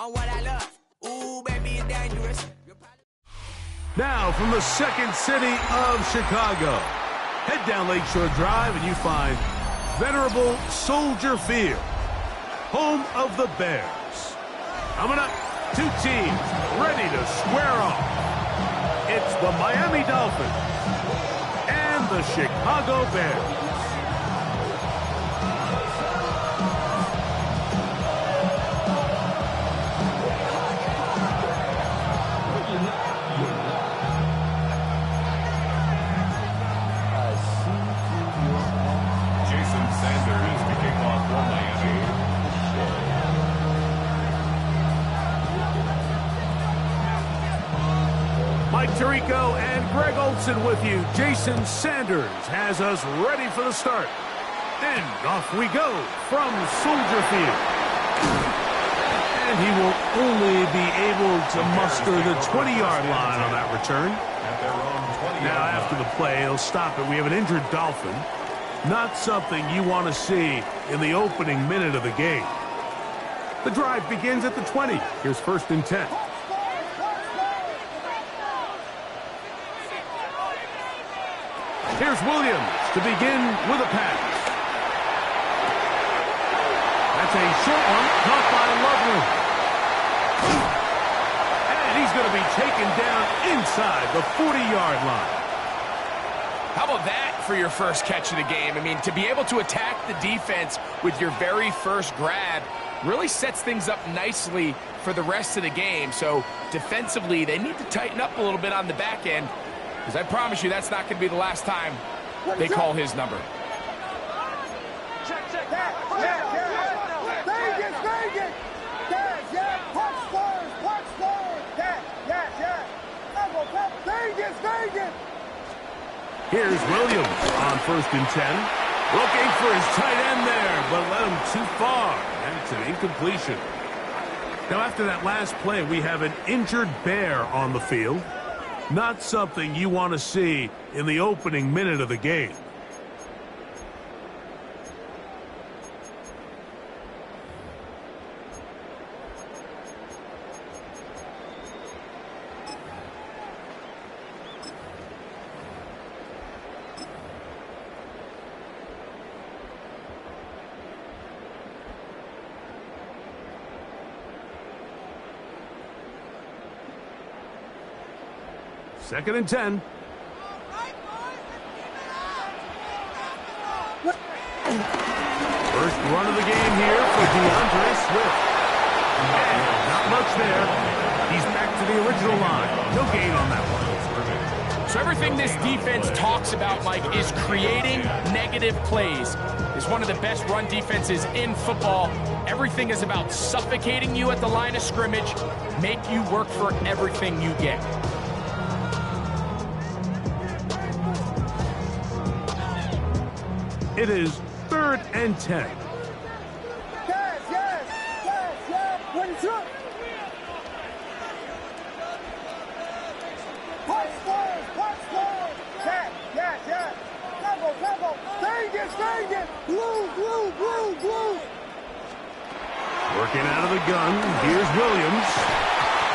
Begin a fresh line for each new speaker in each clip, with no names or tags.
on what I love. Ooh, baby, it's dangerous.
Now from the second city of Chicago, head down Lakeshore Drive and you find venerable Soldier Field, home of the Bears. Coming up, two teams ready to square off. It's the Miami Dolphins and the Chicago Bears. Mike Tirico and Greg Olson with you. Jason Sanders has us ready for the start. And off we go from Soldier Field. And he will only be able to muster the 20-yard line on that return. Now after the play, he'll stop it. We have an injured Dolphin. Not something you want to see in the opening minute of the game. The drive begins at the 20. Here's 1st and 10. Here's Williams to begin with a pass. That's a short one, caught by Lovely. And he's going to be taken down inside the 40-yard line.
How about that for your first catch of the game? I mean, to be able to attack the defense with your very first grab really sets things up nicely for the rest of the game. So defensively, they need to tighten up a little bit on the back end, because I promise you that's not going to be the last time they call his number.
Check. Vegas. Punch forward. Vegas.
Here's Williams on 1st and 10. Looking for his tight end there, but led him too far. And it's an incompletion. Now after that last play, we have an injured Bear on the field. Not something you want to see in the opening minute of the game. Second and 10. First run of the game here for DeAndre Swift. And not much there. He's back to the original line. No gain on that one.
So everything this defense talks about, Mike, is creating negative plays. It's one of the best run defenses in football. Everything is about suffocating you at the line of scrimmage, make you work for everything you get.
It is 3rd and 10.
Yes. What is up? Punch forward. Yes. Level. Vegas. Blue.
Working out of the gun. Here's Williams.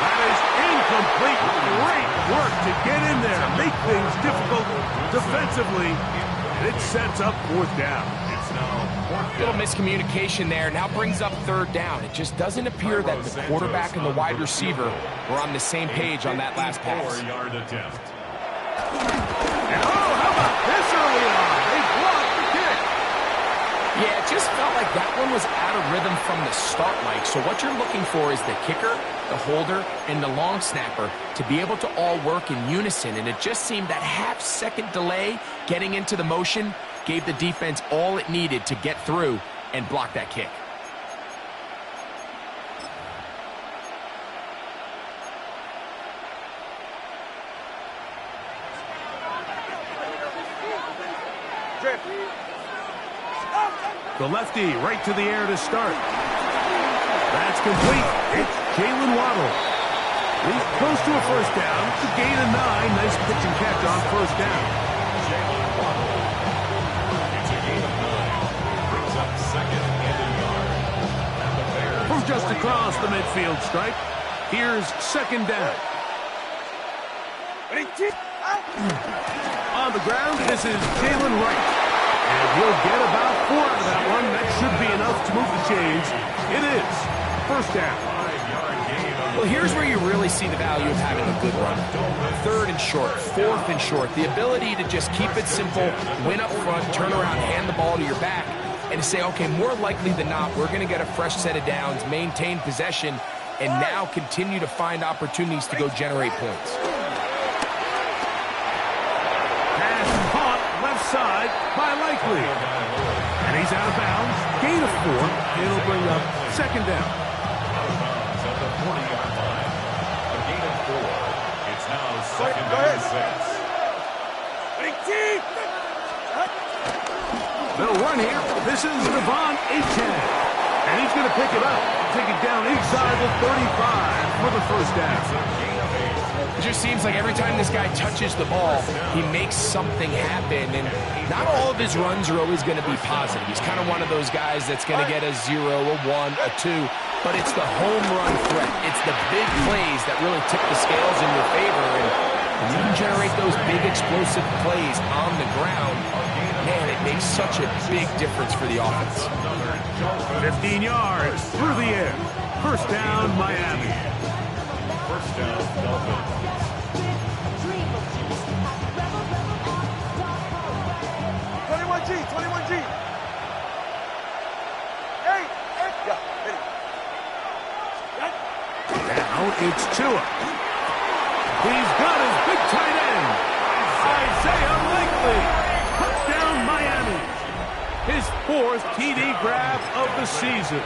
That is incomplete. Great work to get in there. Make things difficult defensively. And it sets up 4th down.
A little miscommunication there. Now brings up 3rd down. It just doesn't appear that the quarterback and the wide receiver were on the same page on that last pass.
And how about this early on? They blocked the kick.
Yeah, it just felt like that one was out of rhythm from the start, Mike. So what you're looking for is the kicker, the holder, and the long snapper to be able to all work in unison. And it just seemed that half-second delay getting into the motion gave the defense all it needed to get through and block that kick.
The lefty right to the air to start. That's complete. It's Jalen Waddle. He's close to a 1st down. To gain a 9. Nice pitch and catch on 1st down.
Jalen Waddle. It's a gain of 9. Brings up 2nd and a yard. And the Bears
From just just across the midfield stripe. Here's second down. On the ground, this is Jalen Wright. And he'll get about 4 out of that one. That should be enough to move the chains. It is first down.
Well, here's where you really see the value of having a good run. 3rd and short, 4th and short. The ability to just keep it simple, win up front, turn around, hand the ball to your back, and to say, okay, more likely than not, we're going to get a fresh set of downs, maintain possession, and now continue to find opportunities to go generate points.
Pass caught left side by Likely. And he's out of bounds. Gain of 4. It'll bring up second down.
At the 40-yard line. A gain of 4. It's now second and 6.
They'll run here. This is Devon Achane. And he's going to pick it up. Take it down inside the 35 for the first down.
It just seems like every time this guy touches the ball, he makes something happen. And not all of his runs are always going to be positive. He's kind of one of those guys that's going to get a 0, a 1, a 2. But it's the home run threat. It's the big plays that really tip the scales in your favor. And when you can generate those big explosive plays on the ground, man, it makes such a big difference for the offense.
15 yards through the air. First down, Miami.
First down, Dolphins.
21G, 21G. Hey, yeah, hit it.
Now it's Tua. He's got his big tight end, Isaiah Likely. Touchdown, Miami. His 4th TD grab of the season.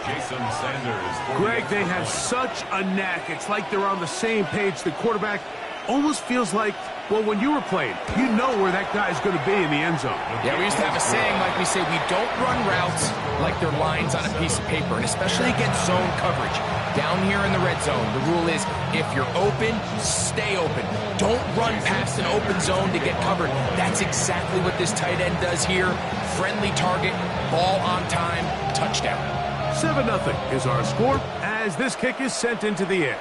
Jason Sanders.
Greg, they have such a knack. It's like they're on the same page. The quarterback almost feels like, well, when you were playing, you know where that guy's going to be in the end zone.
Yeah, we used to have a saying, like we say, we don't run routes like they're lines on a piece of paper, and especially against zone coverage. Down here in the red zone, the rule is if you're open, stay open. Don't run past an open zone to get covered. That's exactly what this tight end does here. Friendly target, ball on time, touchdown.
7-0 is our score as this kick is sent into the air.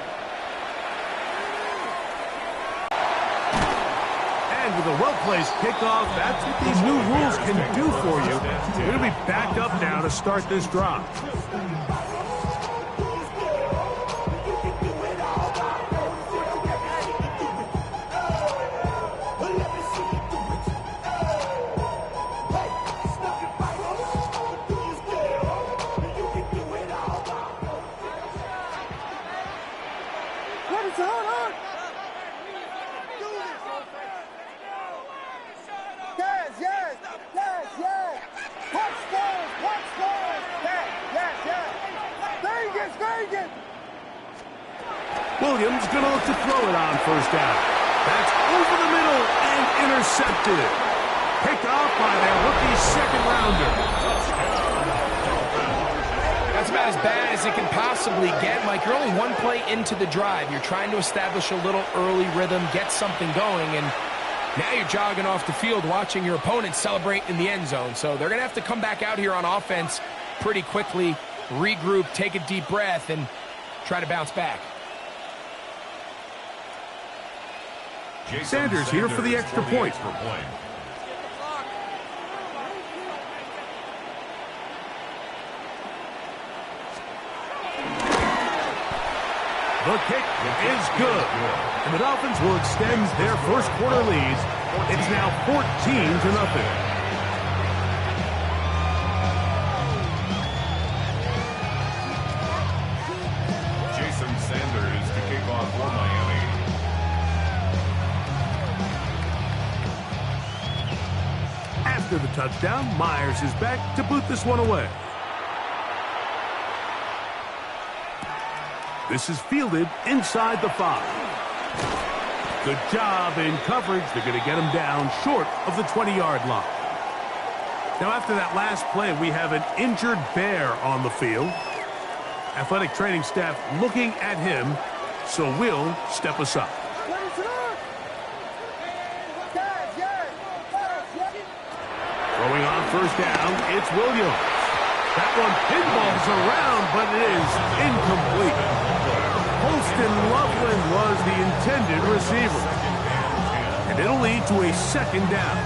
And with a well-placed kickoff, that's what these new rules can do for you. You're going to be backed up now to start this drive. Williams going to look to throw it on first down. That's over the middle and intercepted. Picked off by their rookie second rounder.
That's about as bad as it can possibly get, Mike. You're only one play into the drive. You're trying to establish a little early rhythm, get something going, and now you're jogging off the field watching your opponent celebrate in the end zone. So they're going to have to come back out here on offense pretty quickly, regroup, take a deep breath, and try to bounce back.
Sanders here for the extra point. The kick is good. And the Dolphins will extend their first quarter lead. It's now 14-0.
Jason Sanders to kick off for Miami.
After the touchdown, Myers is back to boot this one away. This is fielded inside the 5. Good job in coverage. They're going to get him down short of the 20-yard line. Now, after that last play, we have an injured Bear on the field. Athletic training staff looking at him, so we'll step aside. Throwing on first down, it's Williams. That one pinballs around, but it is incomplete. Holston Loveland was the intended receiver. And it'll lead to a second down.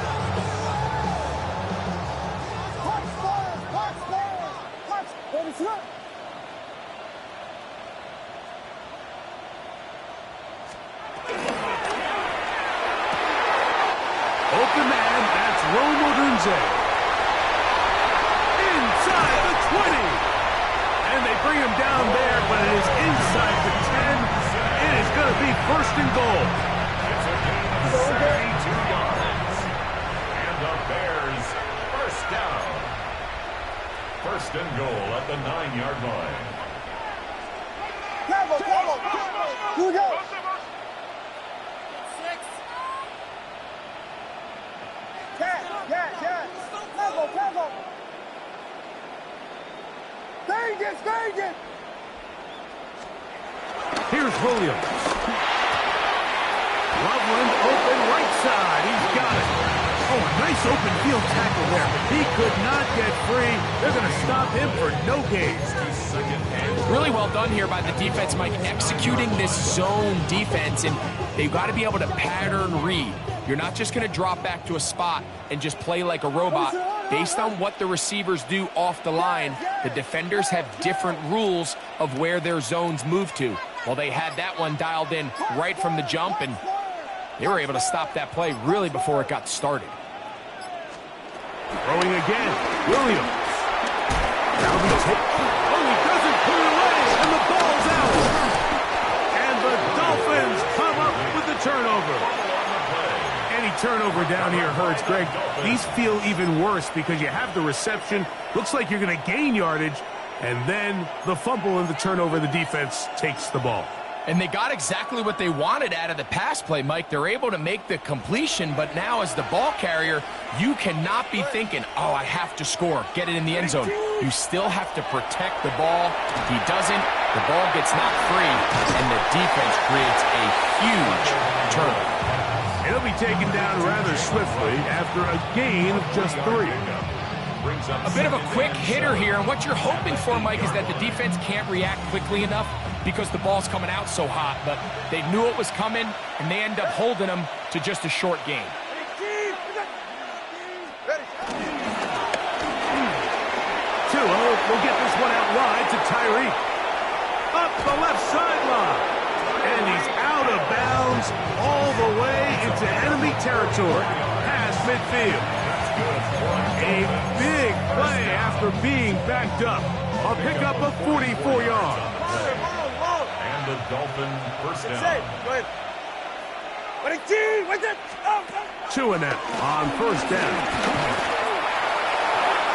Open man, that's Rome Odunze. Inside the 20. And they bring him down there, but it is inside the 10. It is going to be first and goal.
It's a gain of 72 yards. And the Bears first down. First and goal at the 9-yard line.
Travel. Here we go. Travel. Stage it.
Here's Williams. Loveland open right side. He's got it. Oh, nice open field tackle there. He could not get free. They're going to stop him for no gain.
Really well done here by the defense, Mike, executing this zone defense, and they've got to be able to pattern read. You're not just going to drop back to a spot and just play like a robot. Based on what the receivers do off the line, the defenders have different rules of where their zones move to. Well, they had that one dialed in right from the jump, and they were able to stop that play really before it got started.
Throwing again, Williams. Now he doesn't put it away, and the ball's out. And the Dolphins come up with the turnover. Any turnover down here hurts, Greg. These feel even worse because you have the reception. Looks like you're going to gain yardage, and then the fumble and the turnover, the defense takes the ball.
And they got exactly what they wanted out of the pass play, Mike. They're able to make the completion, but now as the ball carrier, you cannot be thinking, oh, I have to score, get it in the end zone. You still have to protect the ball. He doesn't. The ball gets knocked free, and the defense creates a huge turnover.
It'll be taken down rather swiftly after a gain of just 3.
A bit of a quick hitter here, and what you're hoping for, Mike, is that the defense can't react quickly enough because the ball's coming out so hot, but they knew it was coming, and they end up holding them to just a short gain.
2-0, we'll get this one out wide to Tyreek. Up the left sideline. And he's out of bounds all the way into enemy territory. Past midfield. A big play after being backed up. A pickup of 44 yards.
And the Dolphin first down.
Go ahead.
2 and out on first down.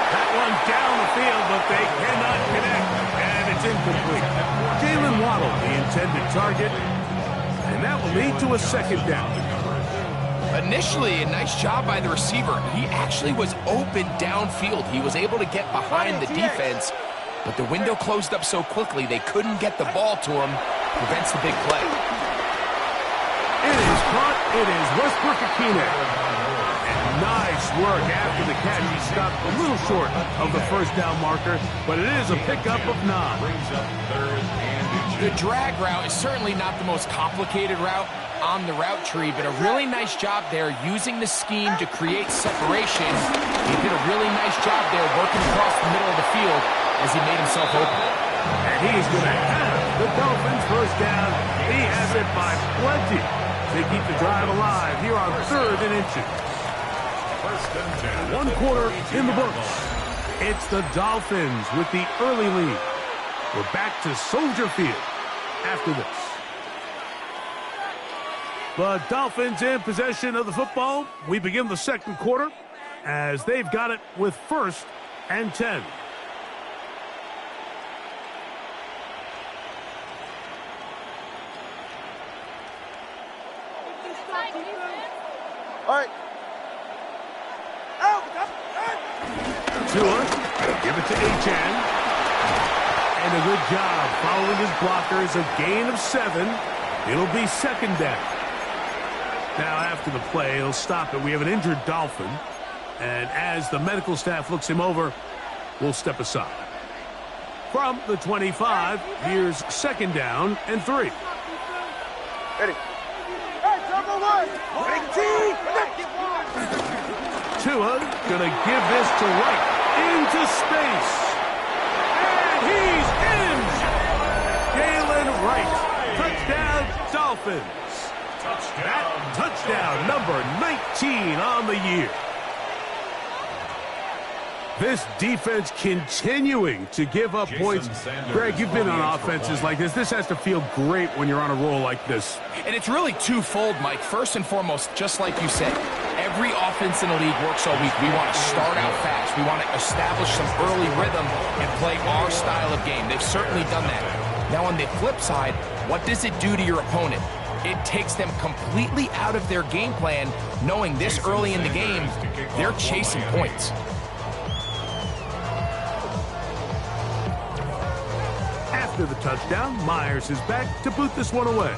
That one down the field, but they cannot connect. And it's incomplete. Jalen Waddle, the intended target. And that will lead to a second down.
Initially, a nice job by the receiver. He actually was open downfield. He was able to get behind the defense, but the window closed up so quickly they couldn't get the ball to him. Prevents the big play.
It is caught. It is Westbrook-Ikhine. And nice work after the catch. He stopped a little short of the first down marker, but it is a pickup of 9.
Brings up third and
The drag route is certainly not the most complicated route on the route tree, but a really nice job there using the scheme to create separation. He did a really nice job there working across the middle of the field as he made himself open.
And he's going to have the Dolphins first down. He has it by plenty to keep the drive alive here on 3rd and inches.
first and 10.
1 quarter in the books. It's the Dolphins with the early lead. We're back to Soldier Field after this. The Dolphins in possession of the football. We begin the second quarter as they've got it with 1st and 10.
All right.
Tua, give it to Achane. And a good job following his blockers. A gain of 7. It'll be second down. Now after the play, he'll stop it. We have an injured Dolphin. And as the medical staff looks him over, will step aside. From the 25, here's second down and 3.
Ready. Hey, number 1.
Tua gonna give this to Wright into space. And he's in! Jalen Wright. Touchdown, Dolphins. That touchdown number 19 on the year. This defense continuing to give up points. Greg, you've been on offenses like this. This has to feel great when you're on a roll like this.
And it's really twofold, Mike. First and foremost, just like you said, every offense in the league works all week. We want to start out fast. We want to establish some early rhythm and play our style of game. They've certainly done that. Now, on the flip side, what does it do to your opponent? It takes them completely out of their game plan, knowing this early in the game, they're chasing points.
After the touchdown, Myers is back to boot this one away.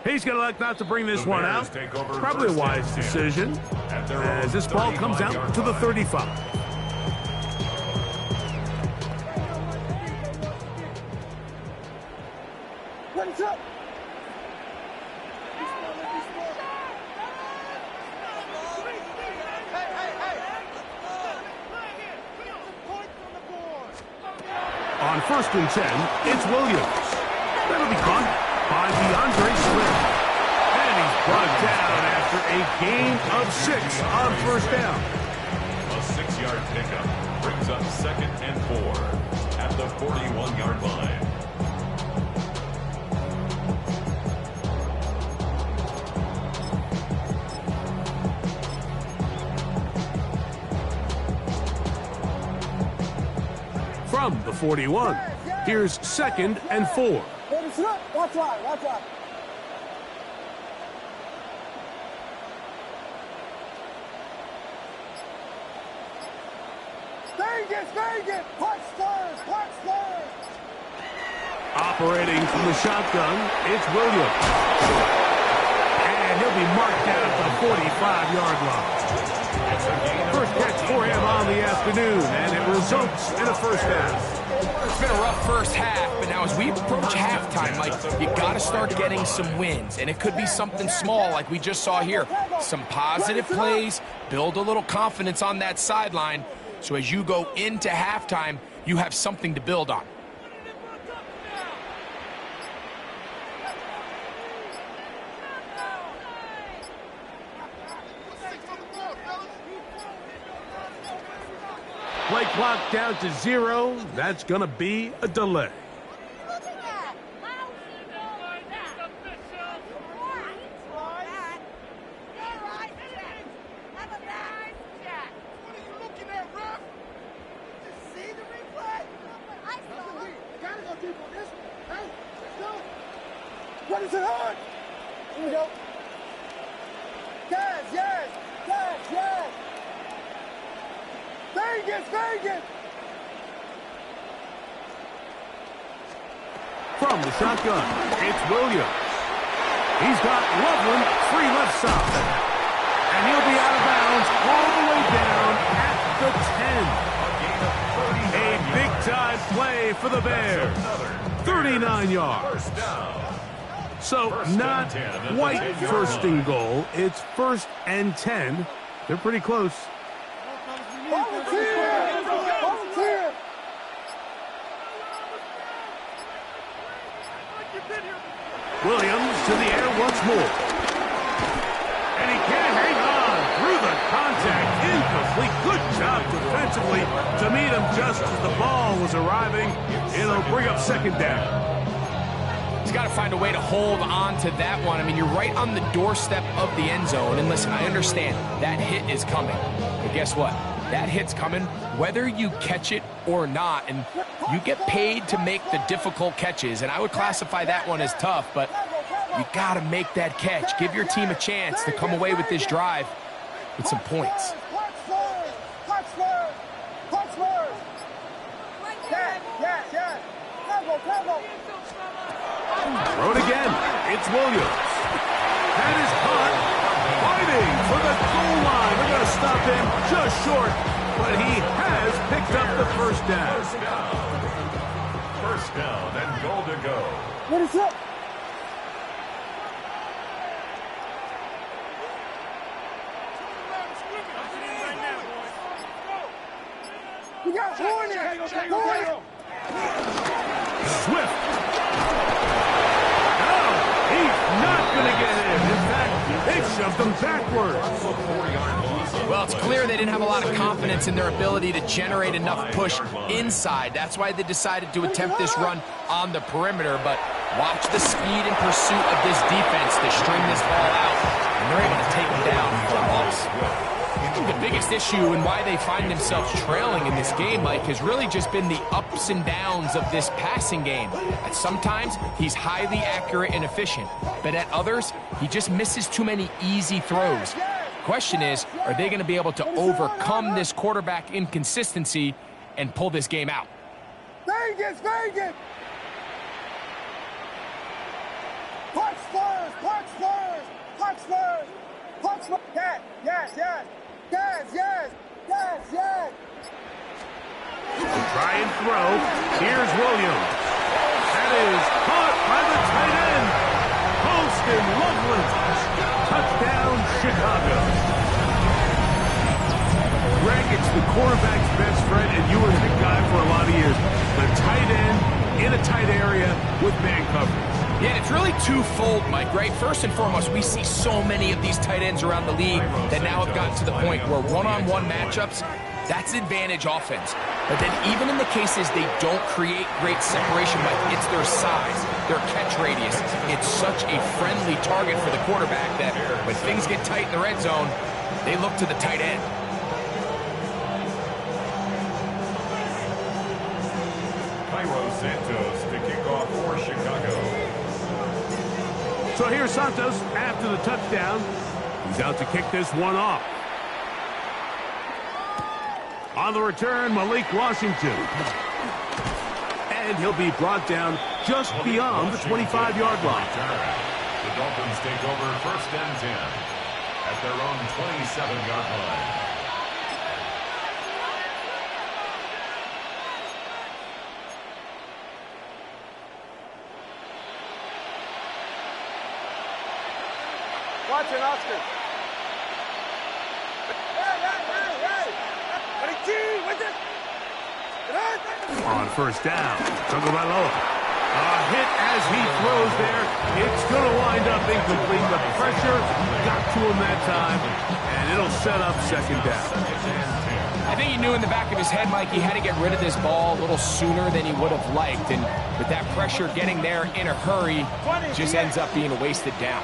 He's going to elect not to bring this one out. Probably a wise decision as this ball comes out to the 35.
What's up?
On 1st and 10, it's Williams. That'll be caught by DeAndre Swift. And he's brought down after a gain of 6 on 1st down.
A 6-yard pickup brings up 2nd and 4 at the 41-yard line.
From the 41, here's 2nd and 4.
Watch out, watch out. Vegas, punch third.
Operating from the shotgun, it's Williams. And he'll be marked down at the 45-yard line. First catch for him on the afternoon, and it results in a 1st down.
It's been a rough first half, but now as we approach halftime, Mike, you got to start getting some wins. And it could be something small like we just saw here. Some positive plays, build a little confidence on that sideline. So as you go into halftime, you have something to build on.
Play clock down to 0. That's going to be a delay.
What is it on? Here we go. Yes. Vegas.
From the shotgun, it's Williams. He's got Loveland free left side. And he'll be out of bounds all the way down at the 10. A big-time play for the Bears. 39 yards. So not quite 1st and goal. It's 1st and 10. They're pretty close.
Volunteer.
Williams to the air once more. And he can't hang on through the contact. Incomplete. Good job defensively to meet him just as the ball was arriving. It'll bring up 2nd down.
He's got to find a way to hold on to that one. I mean, you're right on the doorstep of the end zone. And listen, I understand that hit is coming. But guess what? That hit's coming whether you catch it or not. And you get paid to make the difficult catches. And I would classify that one as tough, but you got to make that catch. Give your team a chance to come away with this drive with some points.
Yes. Combo.
Throw it again. It's Williams. That is caught. Wide heading for the goal line. They're going to stop him just short, but he has picked up the first down.
First down and goal to go.
What is up? You got Hornet!
Swift. No, he's not going to get in. In fact, they shoved him backwards.
Well, it's clear they didn't have a lot of confidence in their ability to generate enough push inside. That's why they decided to attempt this run on the perimeter. But watch the speed and pursuit of this defense to string this ball out. And they're able to take him down for a loss. I think the biggest issue and why they find themselves trailing in this game, Mike, has really just been the ups and downs of this passing game. At sometimes, he's highly accurate and efficient, but at others, he just misses too many easy throws. Question is, are they going to be able to overcome this quarterback inconsistency and pull this game out?
Vegas! Vegas! Punch Spurs! Punch Spurs! Punch Spurs! Punch Spurs! Yes! Yes! Yes! Yes! Yes! Yes! Yes!
Try and throw. Here's Williams. That is caught by the tight end. Holston Loveland. Touchdown, Chicago. Greg, it's the quarterback's best friend, and you were the guy for a lot of years. The tight end in a tight area with man coverage.
Yeah, it's really twofold, Mike, right? First and foremost, we see so many of these tight ends around the league that now have gotten to the point where one-on-one matchups, that's advantage offense. But then even in the cases they don't create great separation, Mike, it's their size, their catch radius. It's such a friendly target for the quarterback that when things get tight in the red zone, they look to the tight end.
Cairo Santos to kick off for Chicago.
So here's Santos after the touchdown. He's out to kick this one off. On the return, Malik Washington. And he'll be brought down just beyond the 25-yard line.
The Dolphins take over first and 10 at their own 27-yard line.
Watch it, Oscar.
On first down, Tagovailoa. A hit as he throws there. It's going to wind up incomplete. The pressure got to him that time, and it'll set up second down.
I think he knew in the back of his head, Mike, he had to get rid of this ball a little sooner than he would have liked. And with that pressure getting there in a hurry, just ends up being a wasted down.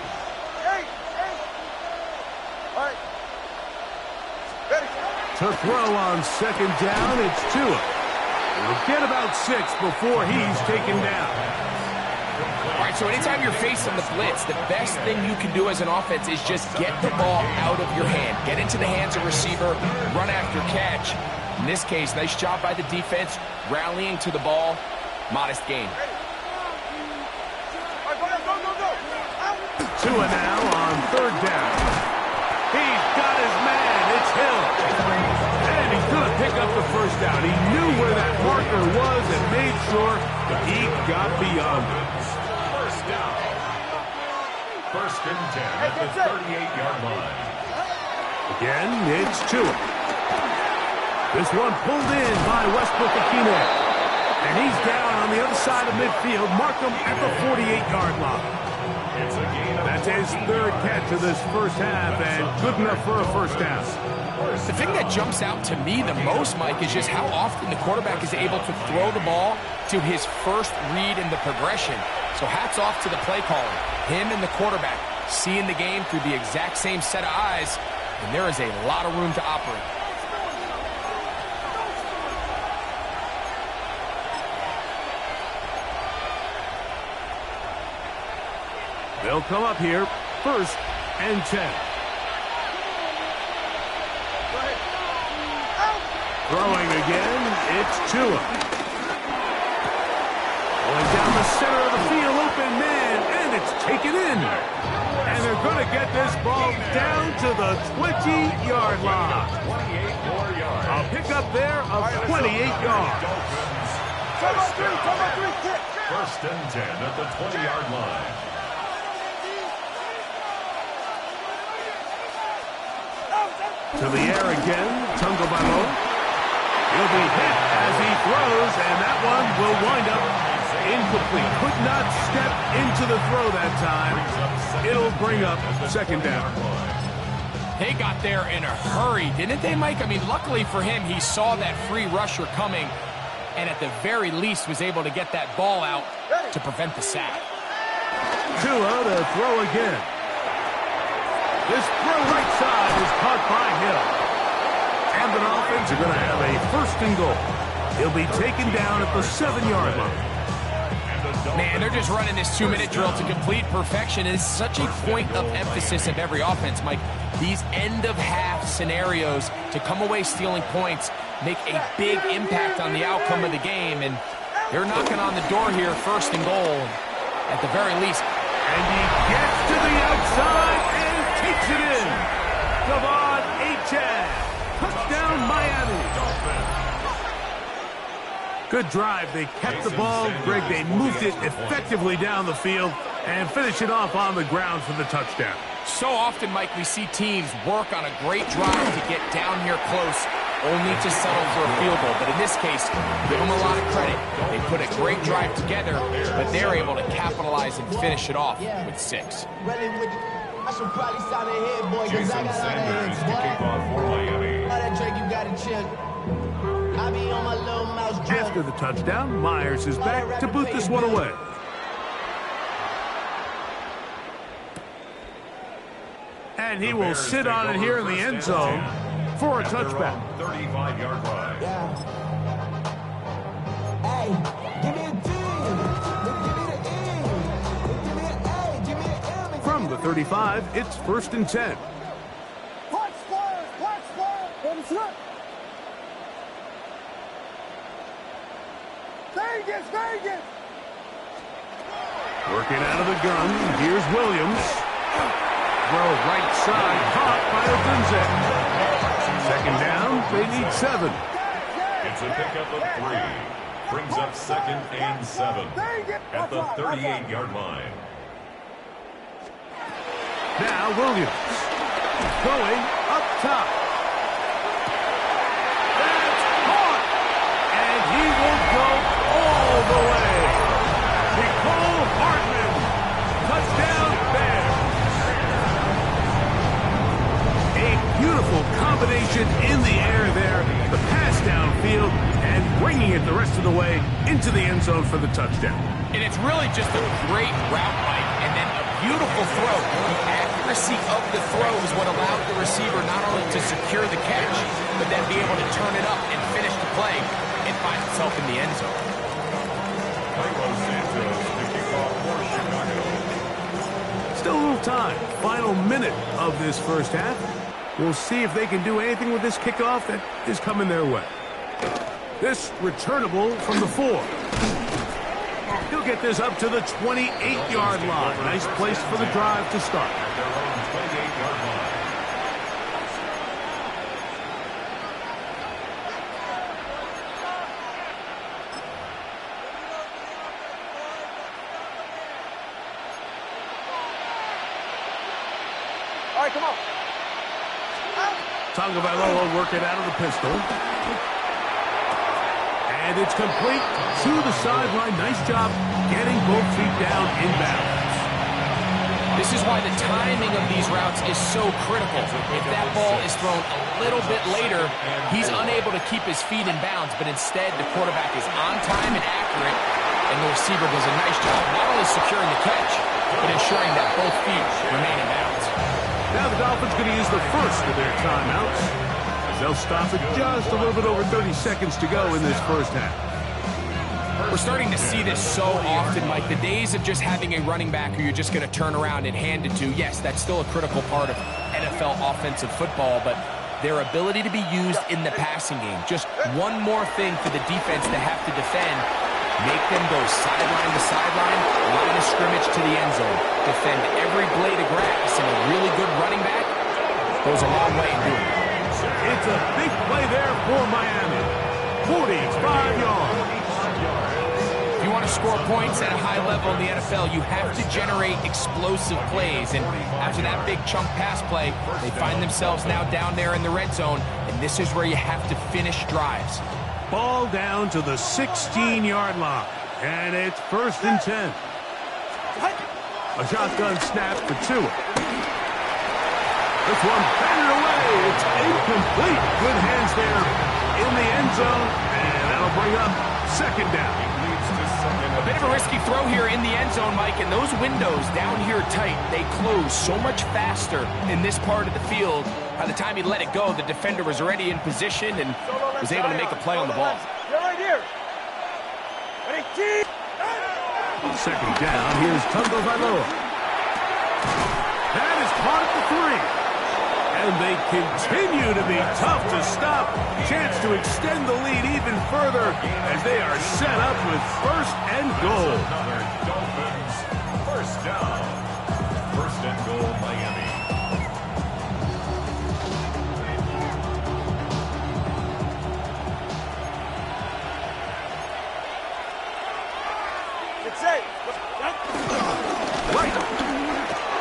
To throw on second down, it's Tua. He'll get about 6 before he's taken down.
All right, so anytime you're facing the blitz, the best thing you can do as an offense is just get the ball out of your hand. Get into the hands of receiver, run after catch. In this case, nice job by the defense, rallying to the ball. Modest gain.
Tua now on third down. He's got his man. It's Hill. And he's going to pick up the first down. He knew where that marker was and made sure that he got beyond it.
First down. First and 10 at the 38-yard line.
Again, it's Tua. This one pulled in by Westbrook-Ikhine. And he's down on the other side of midfield. Mark him at the 48-yard line. That's his third catch of this first half, and good enough for a first down.
The thing that jumps out to me the most, Mike, is just how often the quarterback is able to throw the ball to his first read in the progression. So hats off to the play caller. Him and the quarterback seeing the game through the exact same set of eyes, and there is a lot of room to operate.
They'll come up here, first and 10. Throwing again, it's Tua. Going down the center of the field, open man, and it's taken in. And they're going to get this ball down to the 20-yard line.
28 more yards.
A pickup there of 28 yards.
kick.
First and 10 at the 20-yard line.
To the air again, Tagovailoa. He'll be hit as he throws, and that one will wind up incomplete. Could not step into the throw that time. It'll bring up second down.
They got there in a hurry, didn't they, Mike? I mean, luckily for him, he saw that free rusher coming, and at the very least was able to get that ball out to prevent the sack.
Tua to throw again. This throw right side is caught by Hill. And the Dolphins are going to have a first and goal. He'll be taken down at the 7-yard line.
Man, they're just running this 2-minute drill to complete perfection. It's such a point of emphasis of every offense, Mike. These end-of-half scenarios to come away stealing points make a big impact on the outcome of the game. And they're knocking on the door here, first and goal, at the very least.
And he gets to the outside and takes it in. Devon Achane. Touchdown, Miami. Good drive. They kept the ball. Greg, they moved it effectively down the field and finish it off on the ground for the touchdown.
So often, Mike, we see teams work on a great drive to get down here close, only to settle for a field goal. But in this case, give them a lot of credit. They put a great drive together, but they're able to capitalize and finish it off with 6.
I should probably sign ahead, boy, because I
Jason
got all
Sanders
that
to kick off for Miami.
All that Drake, you got to chill. I be on my little mouse drill.
After the touchdown, Myers is back to boot this one away. And he will sit on it here in the end zone for a touchback.
35-yard line.
Yeah. Hey, give me a D. Give me the E. Give me an A. Give me an M.
From the 35, it's first and 10.
Punch squares. Let him slip. Vegas.
Working out of the gun, here's Williams. Throw right side, caught by Odunze. Second down, they need 7.
It's a pickup of 3. Brings up second and 7 at the 38-yard line.
Now Williams. Going up top. That's caught. And he will go all the way. Nicole Hardman. Touchdown Bears. A beautiful combination in the air there. The pass downfield and bringing it the rest of the way into the end zone for the touchdown.
And it's really just a great route, Mike, and then a beautiful throw. The accuracy of the throw is what allowed the receiver not only to secure the catch, but then be able to turn it up and finish the play and find himself in the end zone.
Carlos Santos to kick off for Chicago.
Still a little time. Final minute of this first half. We'll see if they can do anything with this kickoff that is coming their way. This returnable from the 4. He'll get this up to the 28-yard line. Nice place for the drive to start.
At their own 28-yard line.
All right, come on.
Tagovailoa working out of the pistol. And it's complete to the sideline. Nice job getting both feet down in bounds.
This is why the timing of these routes is so critical. If that ball is thrown a little bit later, he's unable to keep his feet in bounds, but instead the quarterback is on time and accurate, and the receiver does a nice job not only securing the catch, but ensuring that both feet remain in bounds.
Now the Dolphins going to use the first of their timeouts. They'll stop it just a little bit over 30 seconds to go in this first half.
We're starting to see this so often, Mike. The days of just having a running back who you're just going to turn around and hand it to, yes, that's still a critical part of NFL offensive football, but their ability to be used in the passing game, just one more thing for the defense to have to defend, Make them go sideline to sideline, line of scrimmage to the end zone. Defend every blade of grass, and a really good running back goes a long way in doing it.
It's a big play there for Miami. 45 yards.
If you want to score points at a high level in the NFL, you have to generate explosive plays. And after that big chunk pass play, they find themselves now down there in the red zone, and this is where you have to finish drives.
Ball down to the 16-yard line, and it's 1st and 10. A shotgun snap for Tua. This one batted away. It's incomplete. Good hands there in the end zone, and that'll bring up 2nd down.
A bit of a risky throw here in the end zone, Mike, and those windows down here tight, they close so much faster in this part of the field. By the time he let it go, the defender was already in position and was able to make a play on the ball.
You're right here. Ready, keep.
On 2nd down, here's Tungo Vailoa. That is caught at the 3. And they continue to be tough to stop. Chance to extend the lead even further as they are set up with 1st and goal.
Dolphins, 1st down. 1st and goal, Miami.
It's safe.
Right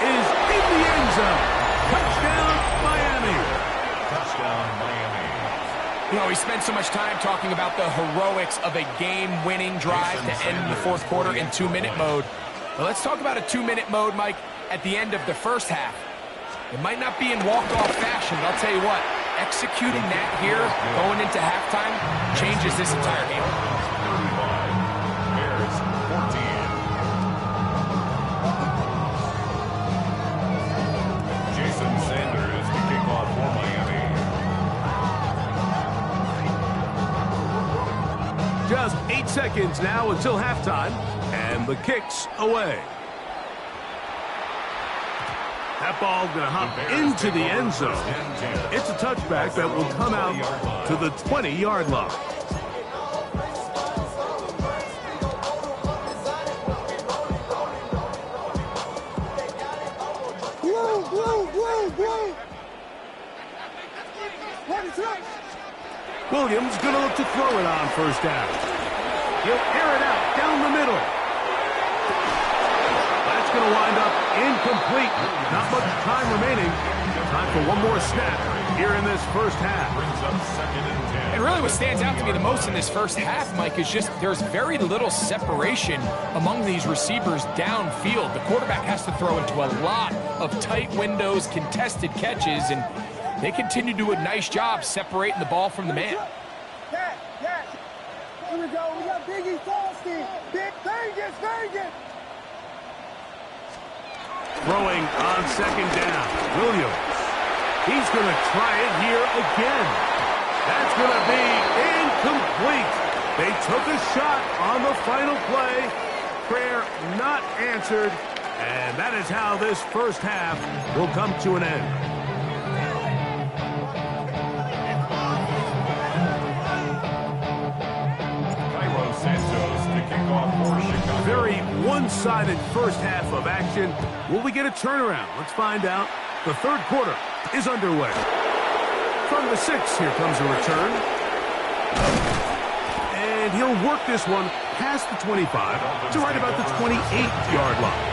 is in the end zone. Touchdown, Miami.
Touchdown, Miami.
You know, we spent so much time talking about the heroics of a game-winning drive to end the 4th quarter in 2-minute mode. Well, let's talk about a 2-minute mode, Mike, at the end of the 1st half. It might not be in walk-off fashion, but I'll tell you what, executing that here, going into halftime, changes this entire game.
35. Bears, 14. Jason Sanders to kick off for Miami.
Just 8 seconds now until halftime, and the kick's away. That ball going to hop into the end zone. It's a touchback that will come out to the 20-yard line. Williams going to look to throw it on 1st down. He'll air it out down the middle. That's going to wind up incomplete. Not much time remaining. Time for one more snap here in this 1st half.
Brings up 2nd and 10.
And really what stands out to me the most in this 1st half, Mike, is just there's very little separation among these receivers downfield. The quarterback has to throw into a lot of tight windows, contested catches, and they continue to do a nice job separating the ball from the man.
Cat. Here we go. We got Biggie Falstein. Big Vegas.
Throwing on 2nd down. Williams. He's going to try it here again. That's going to be incomplete. They took a shot on the final play. Prayer not answered. And that is how this 1st half will come to an end. Very one-sided 1st half of action. Will we get a turnaround? Let's find out. The 3rd quarter is underway. From the 6, here comes a return. And he'll work this one past the 25 to right about the 28-yard line.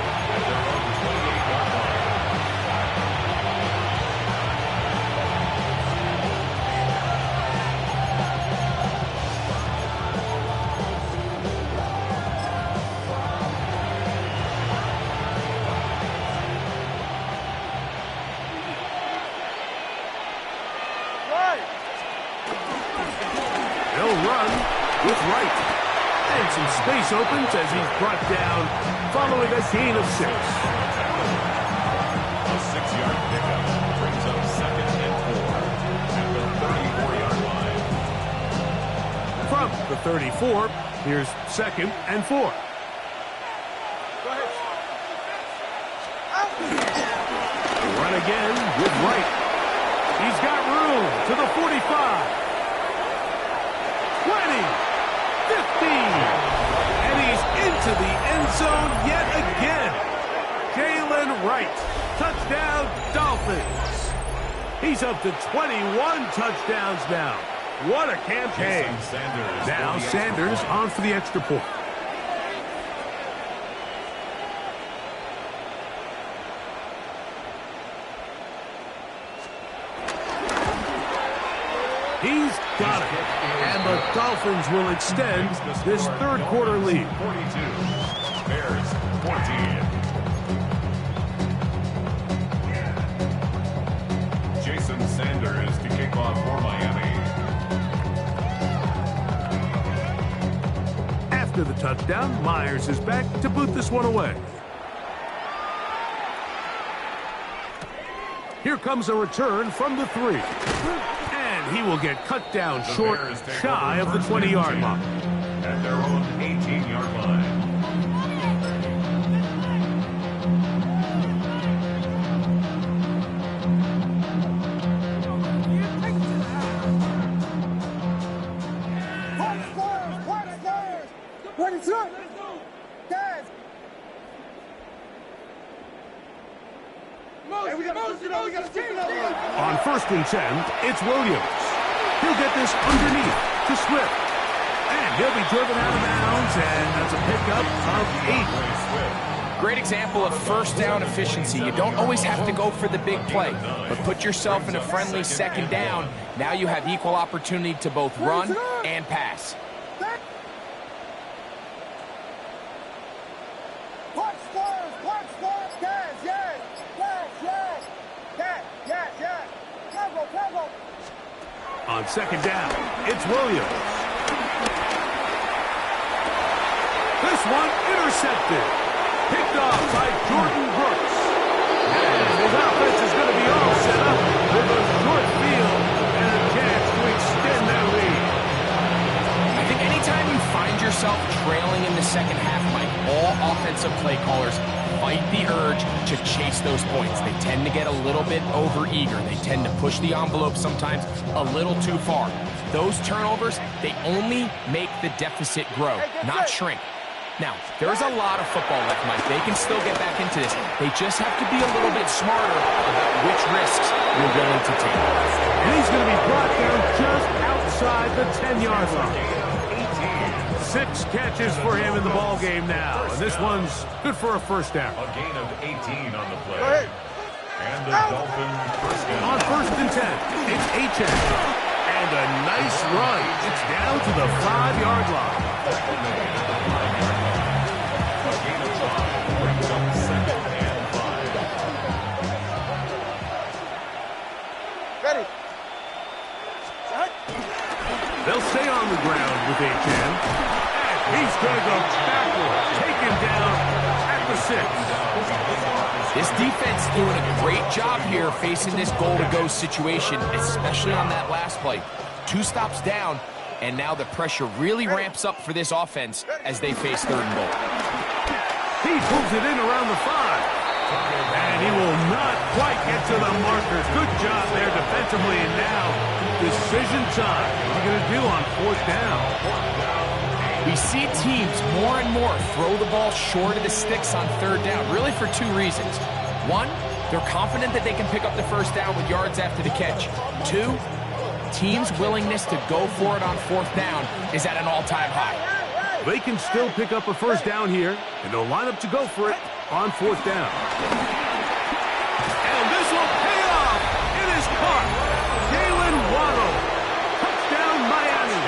Some space opens as he's brought down following a gain of 6.
A 6-yard pickup brings up 2nd and 4 at the 34-yard line.
From the 34, here's 2nd and 4. Run again with Wright. He's got room to the 45. 20. 15. He's up to 21 touchdowns now. What a campaign. Now Sanders on for the extra point. He's got it. And the Dolphins will extend this third quarter lead.
42. Bears 14. Jason Sanders to kick off for Miami.
After the touchdown, Myers is back to boot this one away. Here comes a return from the 3. And he will get cut down short, shy of the 20-yard line.
At their own 18-yard line.
On 1st and 10, it's Williams. He'll get this underneath to Swift. And he'll be driven out of bounds, and that's a pickup of 8.
Great example of first down efficiency. You don't always have to go for the big play, but put yourself in a friendly second down. Now you have equal opportunity to both run and pass.
On 2nd down, it's Williams. This one intercepted. Picked off by Jordan Brooks. And his offense is going to be all set up with a short field and a chance to extend their lead.
I think anytime you find yourself trailing in the second half, Mike, all offensive play callers fight the urge to chase those points. They tend to get a little bit overeager. They tend to push the envelope sometimes a little too far. Those turnovers, they only make the deficit grow, not shrink. Now, there's a lot of football left, Mike. They can still get back into this. They just have to be a little bit smarter about which risks you're willing to take.
And he's going to be brought down just outside the 10-yard line. 6 catches for him in the ball game now. And this one's good for a first down.
A gain of 18 on the play. And the Dolphins first down.
On 1st and 10, it's Achane. And a nice run. It's down to the 5-yard line.
A gain of 5 brings up 2nd and 5.
Ready.
They'll stay on the ground with Achane. He's going to go backwards, taken down at the 6.
This defense doing a great job here facing this goal-to-go situation, especially on that last play. 2 stops down, and now the pressure really ramps up for this offense as they face 3rd and goal.
He pulls it in around the 5. And he will not quite get to the markers. Good job there defensively, and now decision time. What are you going to do on 4th down?
We see teams more and more throw the ball short of the sticks on 3rd down, really for 2 reasons. 1, they're confident that they can pick up the first down with yards after the catch. 2, teams' willingness to go for it on 4th down is at an all-time high.
They can still pick up a first down here, and they'll line up to go for it on 4th down. And this will pay off. It is caught. Jalen Waddle. Touchdown, Miami.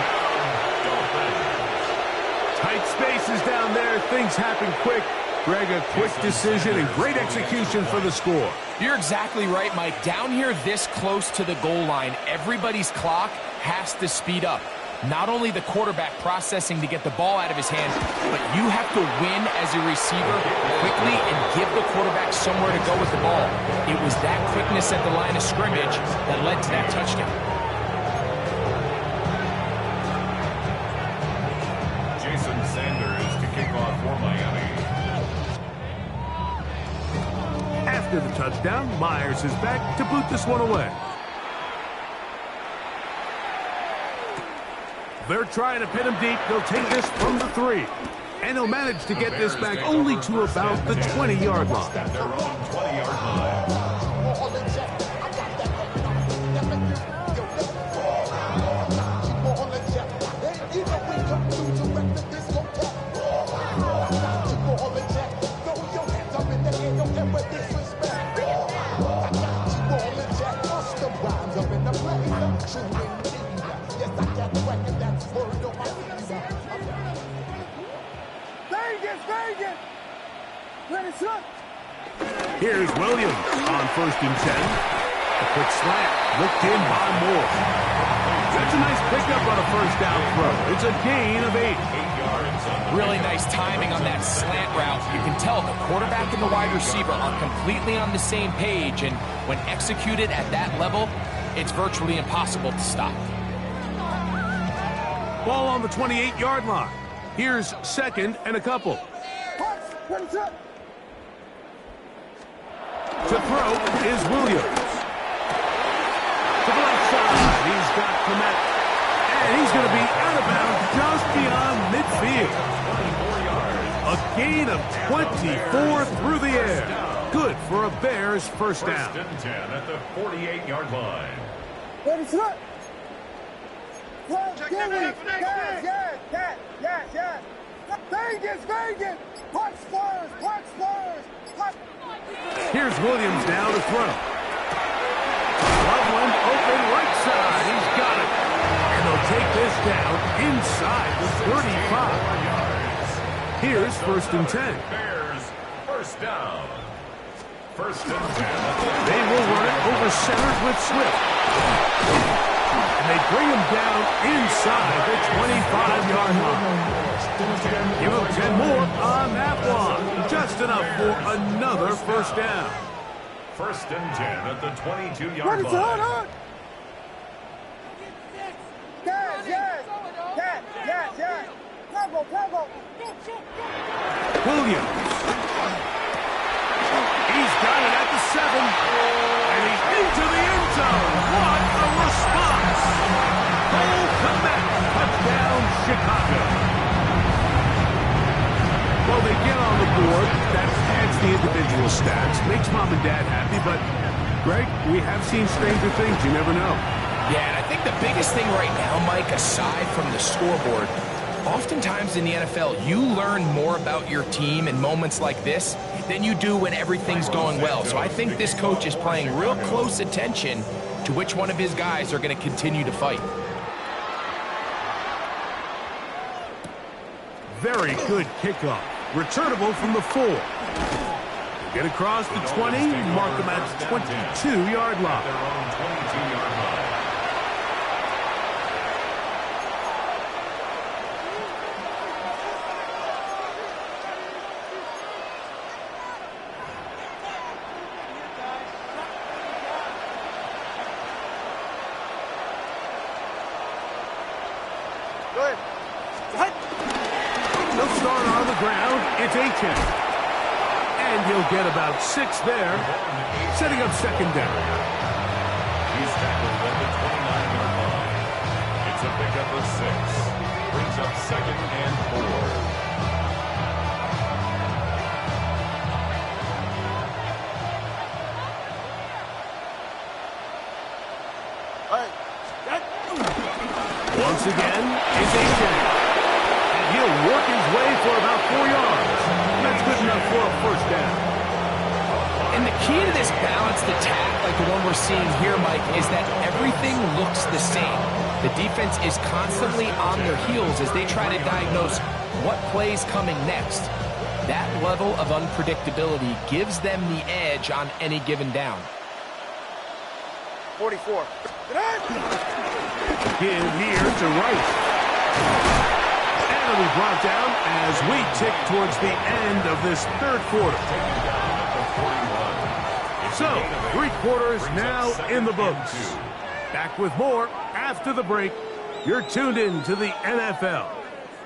Tight spaces down there. Things happen quick. Greg, a quick decision and great execution for the score.
You're exactly right, Mike. Down here this close to the goal line, everybody's clock has to speed up. Not only the quarterback processing to get the ball out of his hand, but you have to win as a receiver quickly and give the quarterback somewhere to go with the ball. It was that quickness at the line of scrimmage that led to that touchdown.
Jason Sanders to kick off for Miami.
After the touchdown, Myers is back to boot this one away. They're trying to pin him deep. They'll take this from the 3. And they'll manage to get this back only to about the 20-yard line.
At their own 20-yard line.
Vegas, Vegas. Ready, shoot.
Here's Williams on 1st and 10. A quick slant, looked in by Moore. That's a nice pickup on a first down throw. It's a gain of 8.
Really nice timing on that slant route. You can tell the quarterback and the wide receiver are completely on the same page, and when executed at that level, it's virtually impossible to stop.
Ball on the 28-yard line. Here's 2nd and a couple.
Punch. Ready, shoot.
To throw is Williams. To the left side, he's got Clement. And he's going to be out of bounds just beyond midfield. A gain of 24 through the air. Good for a Bears first down.
1st and 10 at the 48-yard line.
Ready, shoot. Check that yes. Vegas, Vegas. Punch Spurs, punch Spurs. Punch.
Here's Williams now to throw. Loveland open right side. He's got it. And they'll take this down inside the 35. Here's 1st and 10.
Bears first down. 1st and 10.
They will run it over center with Swift. And they bring him down inside the 25-yard line. Give him 10 more on that one. Just enough for another first down.
1st and 10 at the 22-yard
Ready, hold
line.
on. Yes. Combo.
Williams. He's got it at the 7. And he's into the end zone. What a response. Cole Kmet, touchdown Chicago. Well, they get on the board. That adds the individual stats. Makes mom and dad happy, but Greg, we have seen stranger things. You never know.
Yeah, and I think the biggest thing right now, Mike, aside from the scoreboard, oftentimes in the NFL, you learn more about your team in moments like this than you do when everything's going well. So I think this coach is paying real close attention to which one of his guys are going to continue to fight.
Very good kickoff. Returnable from the 4. Get across the 20, mark them at the 22-yard line.
Their own 22-yard line.
They'll start on the ground. It's Achane. And he'll get about 6 there, setting up 2nd down.
He's tackled at the 29-yard line. It's a pickup of 6. Brings up 2nd and 4.
Once again, it's Achane. And he'll work his way for about 4 yards. That's good enough for a first down.
And the key to this balanced attack, like the one we're seeing here, Mike, is that everything looks the same. The defense is constantly on their heels as they try to diagnose what play's coming next. That level of unpredictability gives them the edge on any given down.
44.
Give here to Rice. And it'll be brought down as we tick towards the end of this 3rd quarter. So, 3 quarters now in the books. Back with more after the break. You're tuned in to the NFL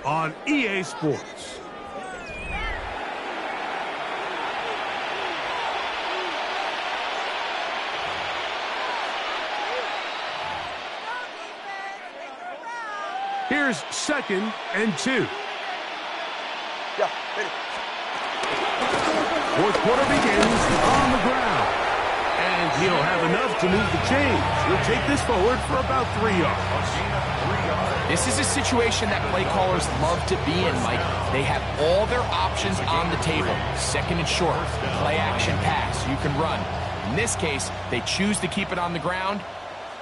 on EA Sports. Here's 2nd and 2.
Yeah, ready.
4th quarter begins on the ground. And he'll have enough to move the chains. He'll take this forward for about 3 yards.
This is a situation that play callers love to be in, Mike. They have all their options on the table. 2nd and short, play action pass, you can run. In this case, they choose to keep it on the ground,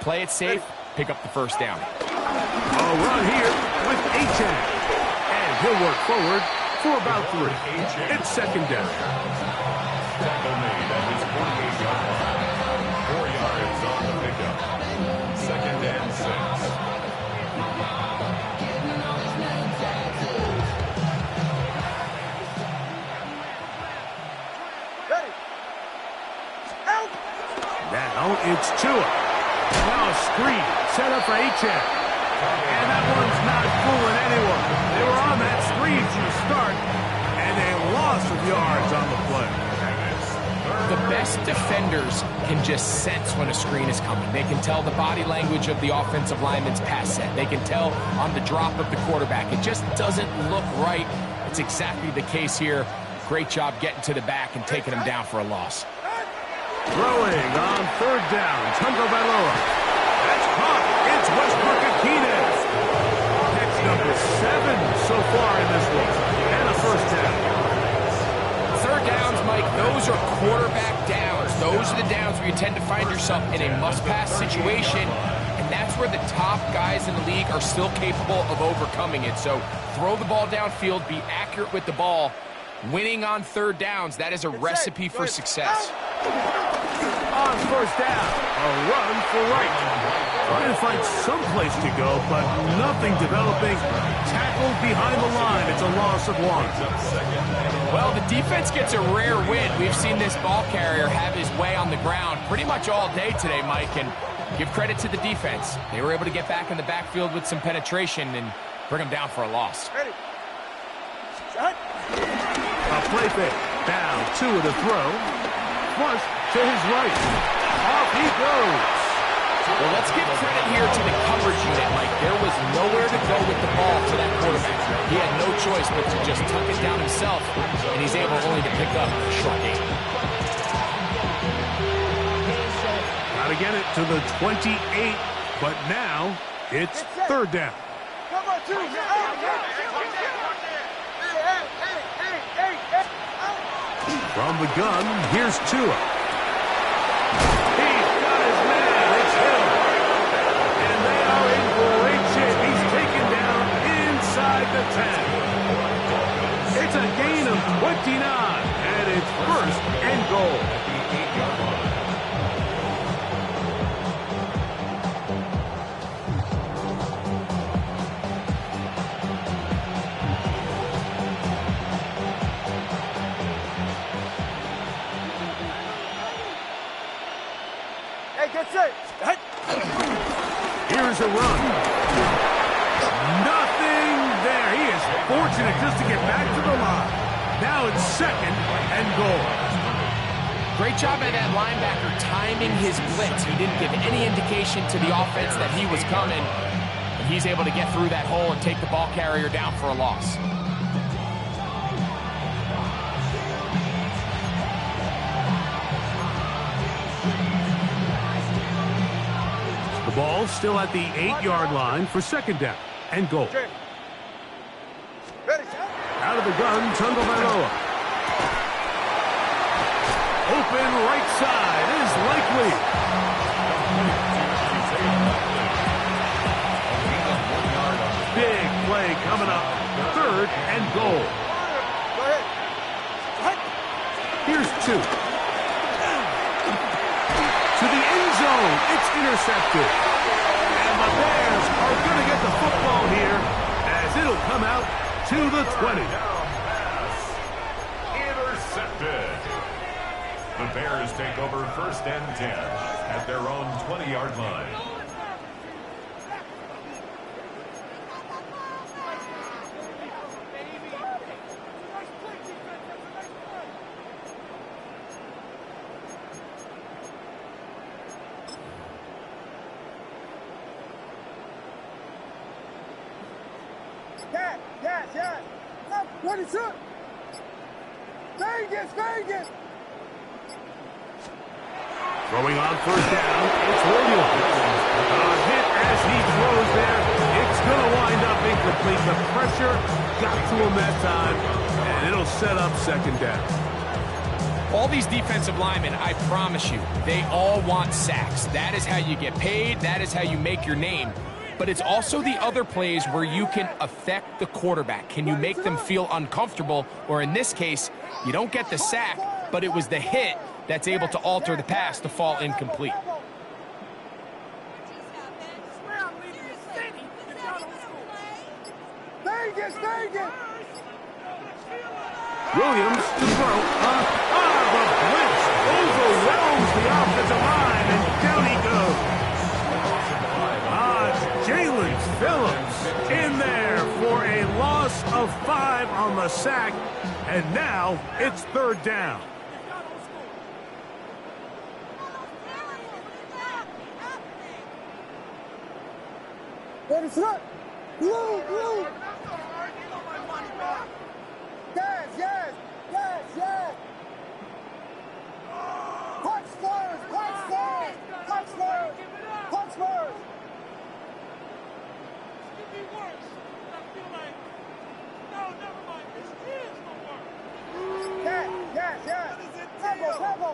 play it safe, pick up the first down.
A run here with Achane. And he'll work forward for about 3. It's second down.
Tackle made at his 48-yard line. 4 yards on the pickup. Second and 6.
Ready. Out.
Now it's Tua. Now a screen set up for Achane. And that one's not fooling anyone. They were on that screen from the start, and a loss of yards on the play.
The best defenders can just sense when a screen is coming. They can tell the body language of the offensive lineman's pass set. They can tell on the drop of the quarterback. It just doesn't look right. It's exactly the case here. Great job getting to the back and taking him down for a loss.
Throwing on third down, Tagovailoa. That's caught. It's Westbrook Akines. Catch number 7 so far in this one. And a first down.
Third downs, Mike, those are quarterback downs. Those are the downs where you tend to find yourself in a must-pass situation, and that's where the top guys in the league are still capable of overcoming it. So throw the ball downfield, be accurate with the ball. Winning on third downs, that is a recipe for success.
On first down, a run for right. Trying to find some place to go, but nothing developing. Tackled behind the line. It's a loss of 1.
Well, the defense gets a rare win. We've seen this ball carrier have his way on the ground pretty much all day today, Mike, and give credit to the defense. They were able to get back in the backfield with some penetration and bring them down for a loss.
Ready. Shot.
A play fake. Down, 2 of the throw. Flush to his right. Off he goes.
Well, let's give credit here to the coverage unit, Mike. There was nowhere to go with the ball for that quarterback. He had no choice but to just tuck it down himself, and he's able only to pick up a short gain.
Got to get it to the 28, but now it's third down.
Come on, 2. Out.
From the gun, here's Tua. He's got his man. It's him. And they are in great shape. He's taken down inside the 10. It's a gain of 29, and it's first and goal.
Get set.
Here's a run. Nothing there. He is fortunate just to get back to the line. Now it's second and goal.
Great job by that linebacker timing his blitz. He didn't give any indication to the offense that he was coming. And he's able to get through that hole and take the ball carrier down for a loss.
Ball still at the 8-yard line for second down and goal.
Ready.
Out of the gun, Tagovailoa. Open right side is likely. Big play coming up. Third and goal.
Go ahead.
Here's 2. To the end zone. It's intercepted. And the Bears are going to get the football here as it'll come out to the 20.
Intercepted. The Bears take over first and 10 at their own 20-yard line.
Yes. Up, 22. Vegas.
Throwing on first down, it's Williams. A hit as he throws there. It's going to wind up incomplete. The pressure got to him that time, and it'll set up second down.
All these defensive linemen, I promise you, they all want sacks. That is how you get paid. That is how you make your name. but it's also the other plays where you can affect the quarterback. Can you make them feel uncomfortable? Or in this case, you don't get the sack, but it was the hit that's able to alter the pass to fall incomplete.
Vegas, Vegas!
Williams to throw. The blitz overwhelms the offensive line, and down he goes. Jalen Phillips in there for a loss of 5 on the sack, and now it's 3rd down.
Ready, set! Blue, blue! Yes, yes, yes, yes! Punch first, punch first, punch first, punch first! Yes, yes, yes! Tempo, tempo!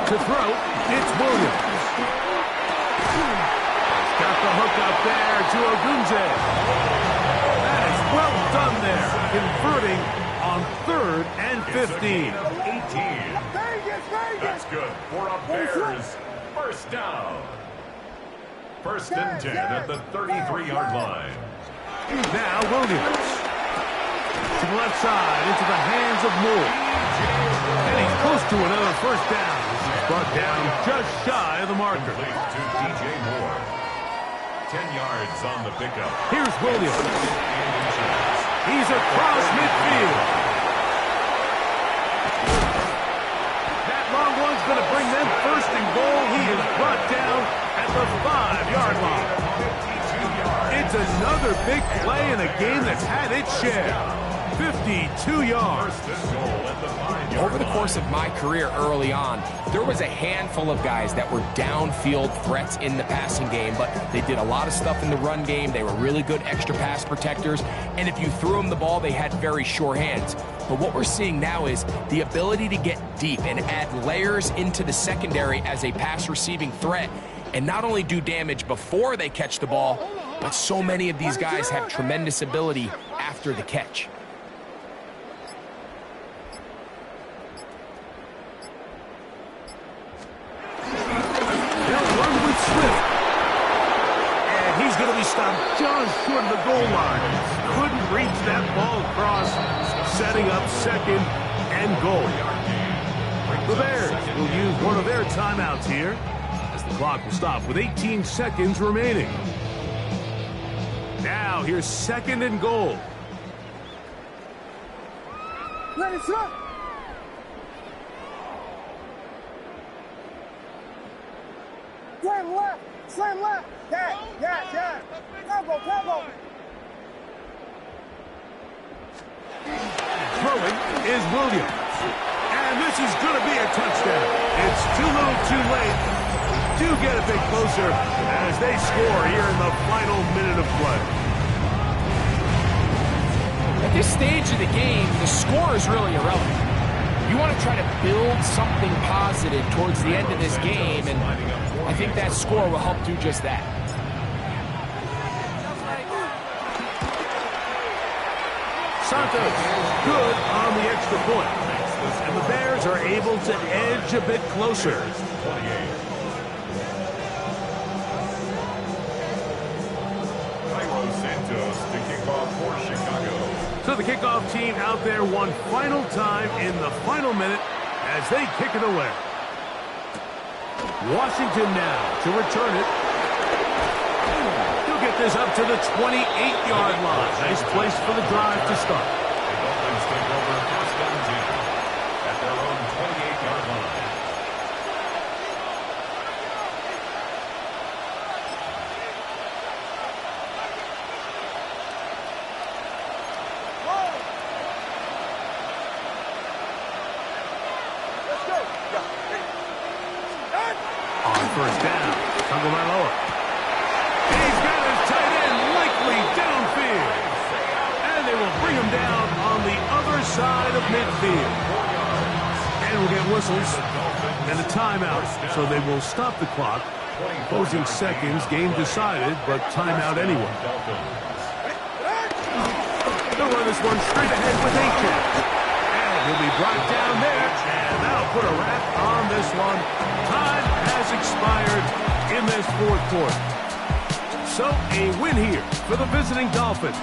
To throw, it's Williams. Got the hook up there to Ogunze. That is well done there, converting on 3rd and 15.
18.
Vegas, Vegas!
That's good for a Bears first down. 1st and 10 at the 33-yard line.
Now Williams. To the left side, into the hands of Moore. And he's close to another 1st down. This is brought down just shy of the marker.
Complete to DJ Moore. 10 yards on the pickup.
Here's Williams. He's across midfield. That long one's going to bring them 1st and goal. He is brought down at the 5-yard line. It's another big play in a game that's had its share. 52 yards.
Over the course of my career early on, there was a handful of guys that were downfield threats in the passing game, but they did a lot of stuff in the run game. They were really good extra pass protectors, and if you threw them the ball, they had very sure hands. But what we're seeing now is the ability to get deep and add layers into the secondary as a pass receiving threat, and not only do damage before they catch the ball, but so many of these guys have tremendous ability after the catch.
Stopped just short of the goal line. Couldn't reach that ball across, setting up 2nd and goal. The Bears will use one of their timeouts here as the clock will stop with 18 seconds remaining. Now here's 2nd and goal.
Ready, set! Slam left! Slam left! Yes, yes, yes! Tempo, tempo!
Throwing is Williams. And this is going to be a touchdown. It's too little too late. Do get a bit closer as they score here in the final minute of play.
At this stage of the game, the score is really irrelevant. You want to try to build something positive towards the end of this game, and I think that score will help do just that.
Santos, good on the extra point. And the Bears are able to edge a bit closer.
Santos to kick off for Chicago.
So the kickoff team out there one final time in the final minute as they kick it away. Washington now to return it. He'll get this up to the 28-yard line. Nice place for the drive to start.
The Dolphins take over 1st and 10 at their own 28-yard line.
On 1st down, Tagovailoa. He's got his tight end likely downfield. And they will bring him down on the other side of midfield. And we'll get whistles and a timeout. So they will stop the clock Closing seconds, game decided, but timeout anyway. They'll run this one straight ahead with Aiken. And he'll be brought down there, and that'll put a wrap on this one. Time has expired in this fourth quarter. So a win here for the visiting Dolphins.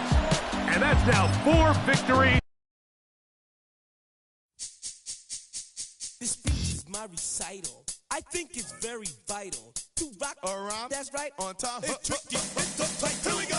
And that's now 4 victories.
This speech is my recital. I think it's very vital to rock around. That's right. On time. It's tricky. It's so tight. Here we go.